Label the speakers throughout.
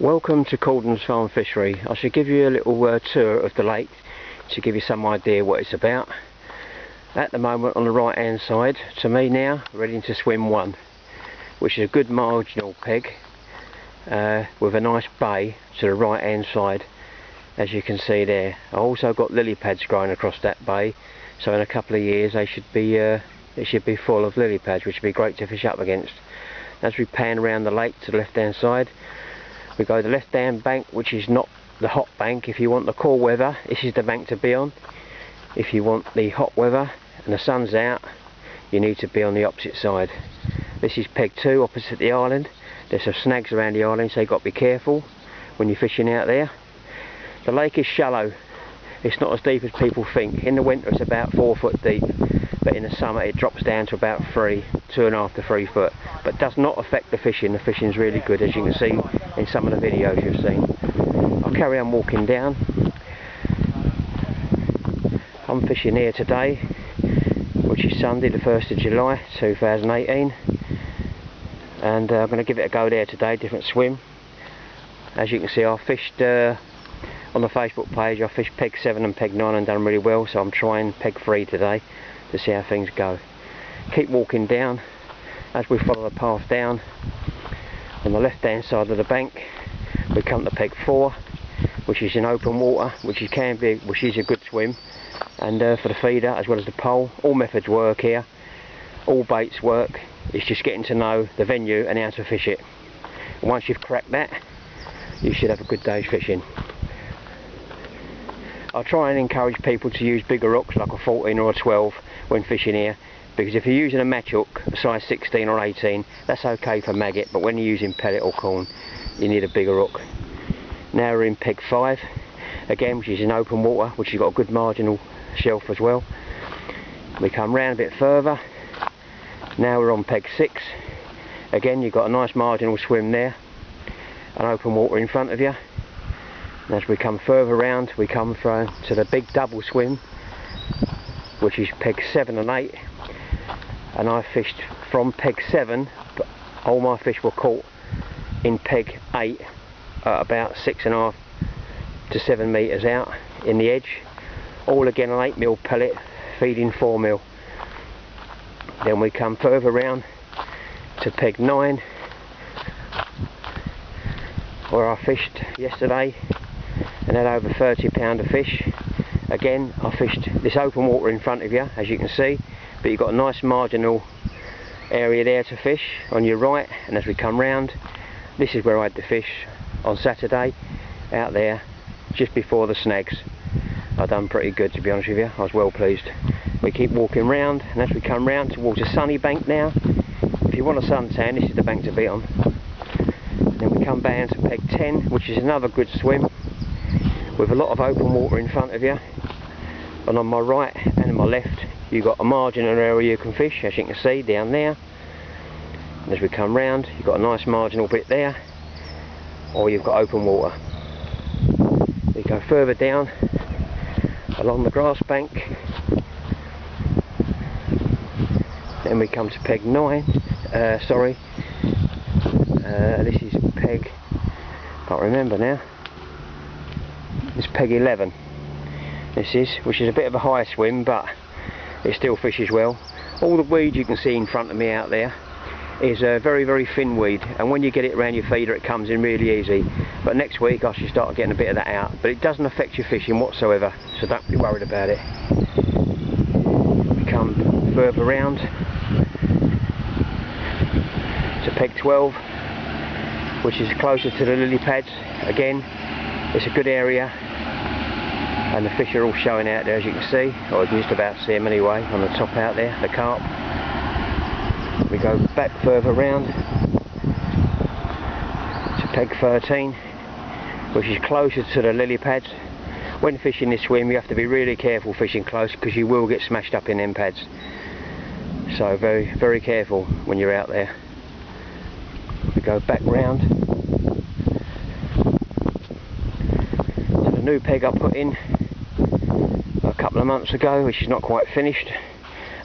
Speaker 1: Welcome to Calden's Farm Fishery. I should give you a little tour of the lake to give you some idea what it's about. At the moment on the right hand side, to me now, ready to swim one, which is a good marginal peg with a nice bay to the right hand side, as you can see there. I also got lily pads growing across that bay, so in a couple of years they should be it should be full of lily pads, which would be great to fish up against. As we pan around the lake to the left hand side, we go to the left hand bank, which is not the hot bank. If you want the cool weather, this is the bank to be on. If you want the hot weather and the sun's out, you need to be on the opposite side. This is peg 2 opposite the island. There's some snags around the island, so you've got to be careful when you're fishing out there. The lake is shallow. It's not as deep as people think. In the winter it's about 4 foot deep, but in the summer it drops down to about 2.5 to 3 foot. But does not affect the fishing. The fishing is really good, as you can see in some of the videos you've seen. I'll carry on walking down. I'm fishing here today, which is Sunday the 1st of July 2018, and I'm going to give it a go there today, different swim. As you can see, I fished on the Facebook page, I fished peg 7 and peg 9 and done really well, so I'm trying peg 3 today to see how things go. Keep walking down. As we follow the path down, on the left hand side of the bank we come to peg 4, which is in open water, which is a good swim, and for the feeder as well as the pole. All methods work here, all baits work. It's just getting to know the venue and how to fish it. And once you've cracked that, you should have a good day's fishing. I try and encourage people to use bigger hooks like a 14 or a 12 when fishing here, because if you're using a match hook, a size 16 or 18, that's okay for maggot, but when you're using pellet or corn, you need a bigger hook. Now we're in peg 5, again, which is in open water, which has got a good marginal shelf as well. We come round a bit further. Now we're on peg 6. Again, you've got a nice marginal swim there, and open water in front of you. And as we come further round, we come to the big double swim, which is peg 7 and 8. And I fished from peg 7, but all my fish were caught in peg 8 at about 6.5 to 7 metres out in the edge. All again an 8mm pellet feeding 4mm. Then we come further round to peg 9, where I fished yesterday and had over 30 pound of fish. Again, I fished this open water in front of you, as you can see, but you've got a nice marginal area there to fish on your right. And as we come round, this is where I had the fish on Saturday, out there just before the snags. I've done pretty good, to be honest with you. I was well pleased. We keep walking round, and as we come round towards a sunny bank now, if you want a suntan, this is the bank to be on. Then we come down to peg 10, which is another good swim with a lot of open water in front of you, and on my right and on my left you've got a marginal area you can fish, as you can see down there. And as we come round, you've got a nice marginal bit there, or you've got open water. We go further down along the grass bank, then we come to peg 9, this is peg, can't remember now, it's peg 11 this is, which is a bit of a high swim, but it still fishes well. All the weed you can see in front of me out there is a very, very thin weed, and when you get it around your feeder it comes in really easy. But next week I should start getting a bit of that out, but it doesn't affect your fishing whatsoever, so don't be worried about it. We come further round to peg 12, which is closer to the lily pads. Again, it's a good area, and the fish are all showing out there, as you can see, or you can just about see them anyway on the top out there, the carp. We go back further round to peg 13, which is closer to the lily pads. When fishing this swim you have to be really careful fishing close, because you will get smashed up in them pads, so very, very careful when you're out there. We go back round to the new peg I put in a couple of months ago, which is not quite finished,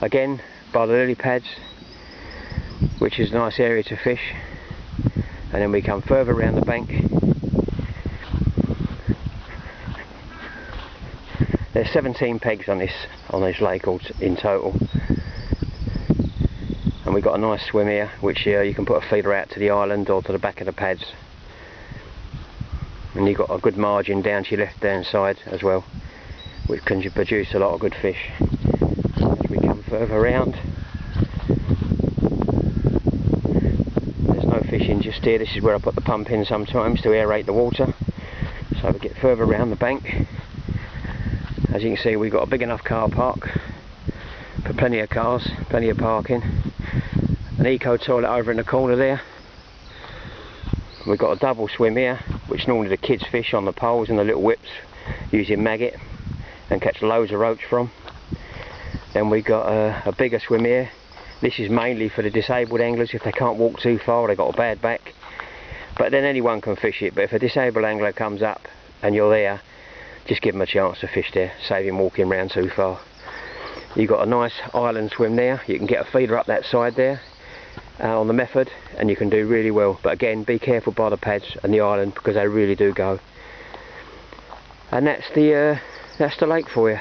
Speaker 1: again by the lily pads, which is a nice area to fish. And then we come further around the bank There's 17 pegs on this lake in total, and we've got a nice swim here, which you can put a feeder out to the island or to the back of the pads, and you've got a good margin down to your left hand side as well, which can produce a lot of good fish. As we come further around, there's no fishing just here. This is where I put the pump in sometimes to aerate the water. So we get further around the bank. As you can see, we've got a big enough car park for plenty of cars, plenty of parking. An eco toilet over in the corner there. We've got a double swim here, which normally the kids fish on the poles and the little whips using maggot and catch loads of roach from. Then we've got a bigger swim here. This is mainly for the disabled anglers if they can't walk too far, they've got a bad back. But then anyone can fish it, but if a disabled angler comes up and you're there, just give him a chance to fish there, save him walking around too far. You've got a nice island swim there. You can get a feeder up that side there on the method, and you can do really well. But again, be careful by the pads and the island, because they really do go. And that's the lake for you.